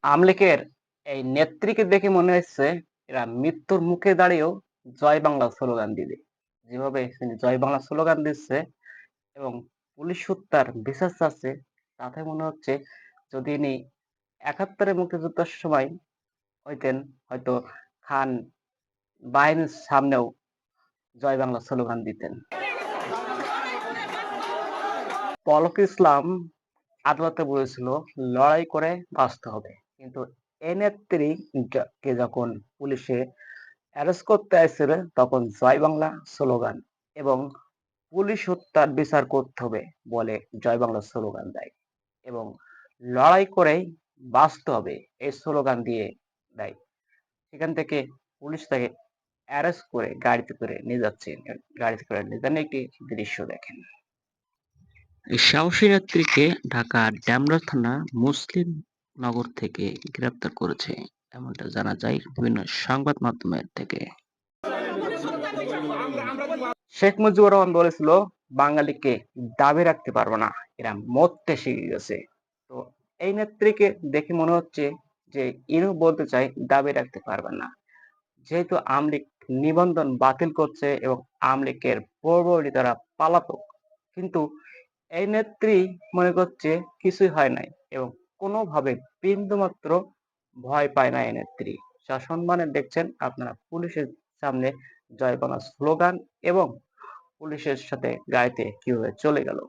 আওয়ামী লীগের এই নেত্রীকে দেখে মনে হচ্ছে এরা মৃত্যুর মুখে দাঁড়িয়েও জয় বাংলা স্লোগান দিবে। যেভাবে তিনি জয় বাংলা স্লোগান দিচ্ছে এবং পুলিশ হত্যার বিচার চাচ্ছে, তাতে মনে হচ্ছে যদি ইনি ৭১ মুক্তিযুদ্ধের সময় হইতেন, হয়তো খান বাহিনীর সামনেও জয় বাংলা স্লোগান দিতেন। পলক ইসলাম আদালতে বলেছিল লড়াই করে বাঁচতে হবে, কিন্তু এই নেত্রী কে যখন পুলিশে অ্যারেস্ট করতে আসছিল তখন জয় বাংলা স্লোগান এবং পুলিশ হত্যার বিচার করতে হবে বলে জয় বাংলা স্লোগান দেয় এবং লড়াই করেই বাঁচতে হবে এই স্লোগান দিয়ে দেয়। সেখান থেকে পুলিশ তাকে অ্যারেস্ট করে গাড়িতে করে নিয়ে যাচ্ছে। গাড়িতে করে নিয়ে যান, একটি দৃশ্য দেখেন। এই সাহসী নেত্রীকে ঢাকার ডেমরা থানা মুসলিম নগর থেকে গ্রেপ্তার করেছে, এমনটা জানা যায় বিভিন্ন সংবাদ মাধ্যমের থেকে। শেখ মুজিবুর রহমান বলেছিল বাঙালিকে দাবি রাখতে পারবো না, এরা মরতে শিখে গেছে। তো এই নেত্রীকে দেখে মনে হচ্ছে যে ইনু বলতে চাই দাবি রাখতে পারবে না, যেহেতু আওয়ামী লীগ নিবন্ধন বাতিল করছে এবং আওয়ামী লীগের প্রবীণতারা পালাতক, কিন্তু এই নেত্রী মনে করছে কিছুই হয় নাই এবং কোনোভাবে বিন্দুমাত্র ভয় পায় না এই নেত্রী। সসম্মানে দেখছেন আপনারা পুলিশের সামনে জয় বাংলা স্লোগান এবং পুলিশের সাথে গাড়িতে কিভাবে চলে গেল।